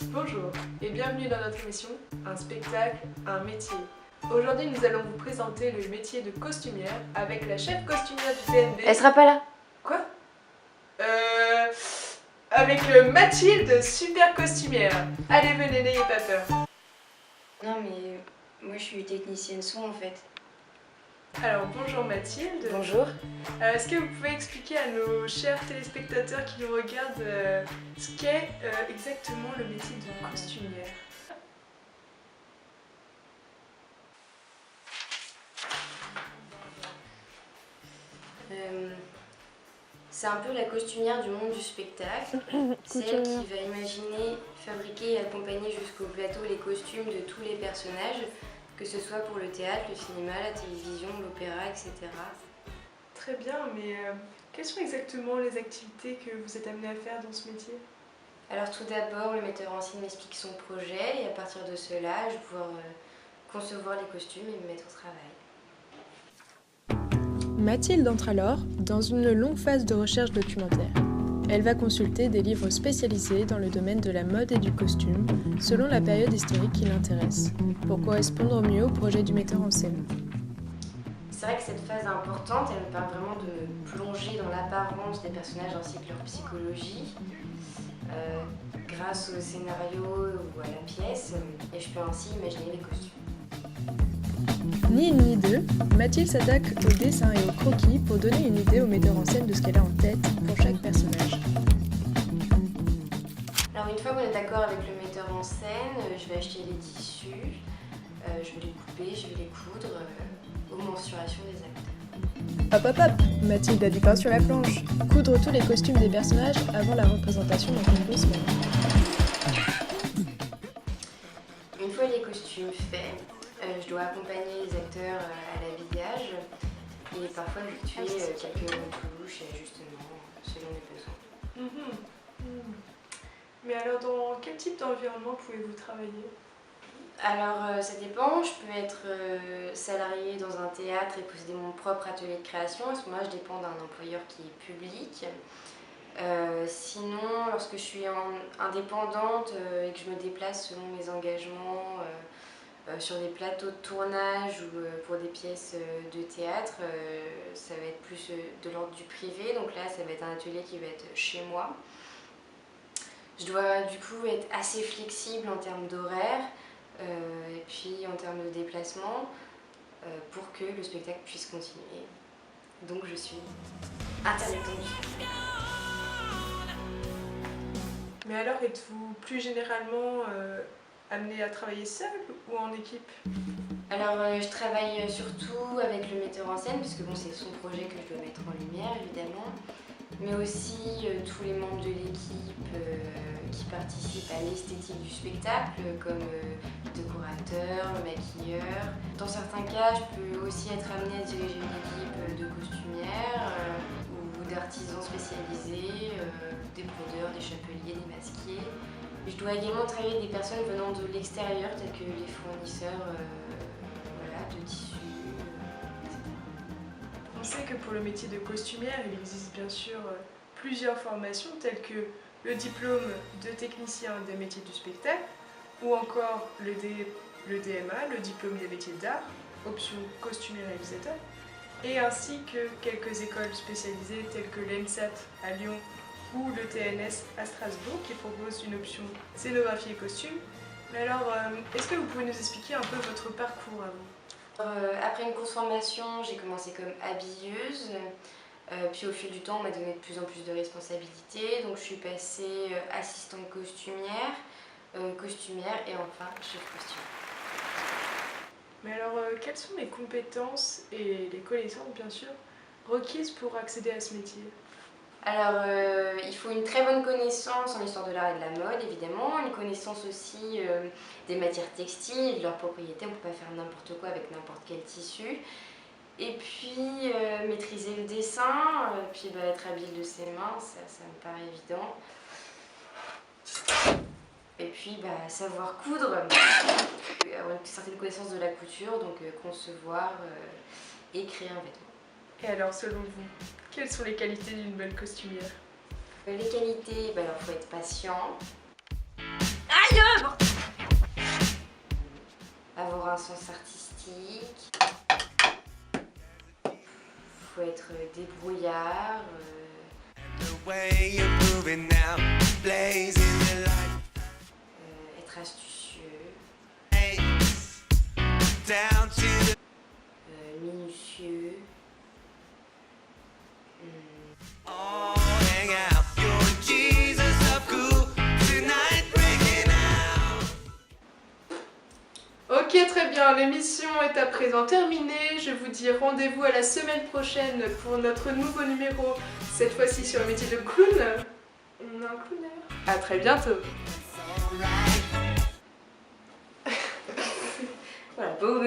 Bonjour et bienvenue dans notre émission Un spectacle, un métier. Aujourd'hui, nous allons vous présenter le métier de costumière avec la chef costumière du TND. Elle sera pas là. Quoi Avec Mathilde, super costumière. Allez, venez, n'ayez pas peur. Non mais moi je suis technicienne son en fait. Alors, bonjour Mathilde. Bonjour. Est-ce que vous pouvez expliquer à nos chers téléspectateurs qui nous regardent ce qu'est exactement le métier de costumière? C'est un peu la costumière du monde du spectacle. C'est elle qui va imaginer, fabriquer et accompagner jusqu'au plateau les costumes de tous les personnages, que ce soit pour le théâtre, le cinéma, la télévision, l'opéra, etc. Très bien, mais quelles sont exactement les activités que vous êtes amené à faire dans ce métier? Alors tout d'abord, le metteur en scène m'explique son projet et à partir de cela, je vais pouvoir concevoir les costumes et me mettre au travail. Mathilde entre alors dans une longue phase de recherche documentaire. Elle va consulter des livres spécialisés dans le domaine de la mode et du costume, selon la période historique qui l'intéresse, pour correspondre au mieux au projet du metteur en scène. C'est vrai que cette phase est importante, elle me permet vraiment de me plonger dans l'apparence des personnages ainsi que leur psychologie, grâce au scénario ou à la pièce, et je peux ainsi imaginer les costumes. Ni une ni deux, Mathilde s'attaque au dessin et au croquis pour donner une idée au metteur en scène de ce qu'elle a en tête pour chaque personnage. Alors une fois qu'on est d'accord avec le metteur en scène, je vais acheter les tissus, je vais les couper, je vais les coudre aux mensurations des acteurs. Hop hop hop, Mathilde a du pain sur la planche. Coudre tous les costumes des personnages avant la représentation dans quelques semaines. Une fois les costumes faits, je dois accompagner les acteurs à l'habillage et parfois effectuer quelques retouches et ajustements selon les besoins. Mais alors, dans quel type d'environnement pouvez-vous travailler? Alors ça dépend, je peux être salariée dans un théâtre et posséder mon propre atelier de création. À ce moment-là, je dépends d'un employeur qui est public. Sinon, lorsque je suis indépendante et que je me déplace selon mes engagements sur des plateaux de tournage ou pour des pièces de théâtre, ça va être plus de l'ordre du privé. Donc là, ça va être un atelier qui va être chez moi. Je dois du coup être assez flexible en termes d'horaire et puis en termes de déplacement pour que le spectacle puisse continuer. Donc je suis intermittente du spectacle. Mais alors, êtes-vous plus généralement amené à travailler seul ou en équipe? Alors je travaille surtout avec le metteur en scène, puisque bon, c'est son projet que je dois mettre en lumière évidemment, mais aussi tous les membres de l'équipe qui participent à l'esthétique du spectacle, comme le décorateur, le maquilleur. Dans certains cas, je peux aussi être amenée à diriger une équipe de costumières ou d'artisans spécialisés, des brodeurs, des chapeliers, des masquiers. Je dois également travailler avec des personnes venant de l'extérieur, tels que les fournisseurs de tissus, etc. On sait que pour le métier de costumière, il existe bien sûr plusieurs formations telles que le diplôme de technicien des métiers du spectacle ou encore le DMA, le diplôme des métiers d'art, option costumier réalisateur, et ainsi que quelques écoles spécialisées telles que l'ENSAT à Lyon ou le TNS à Strasbourg qui proposent une option scénographie et costume. Mais alors, est-ce que vous pouvez nous expliquer un peu votre parcours à vous? Après une course formation, j'ai commencé comme habilleuse, puis au fil du temps, on m'a donné de plus en plus de responsabilités, donc je suis passée assistante costumière et enfin chef costume. Mais alors, quelles sont les compétences et les connaissances, bien sûr, requises pour accéder à ce métier? Alors, il faut une très bonne connaissance en histoire de l'art et de la mode, évidemment, une connaissance aussi des matières textiles, de leurs propriétés, on ne peut pas faire n'importe quoi avec n'importe quel tissu. Et puis, maîtriser le dessin, puis être habile de ses mains, ça me paraît évident. Et puis, savoir coudre, avoir une certaine connaissance de la couture, donc concevoir et créer un vêtement. Et alors, selon vous, quelles sont les qualités d'une bonne costumière? Les qualités, il faut être patient. Aïe sens artistique. Faut être débrouillard. Être astucieux. Minutieux. Ok, très bien, l'émission est à présent terminée. Je vous dis rendez-vous à la semaine prochaine pour notre nouveau numéro, cette fois-ci sur le métier de clown. On a un clowner. À très bientôt. Voilà, beau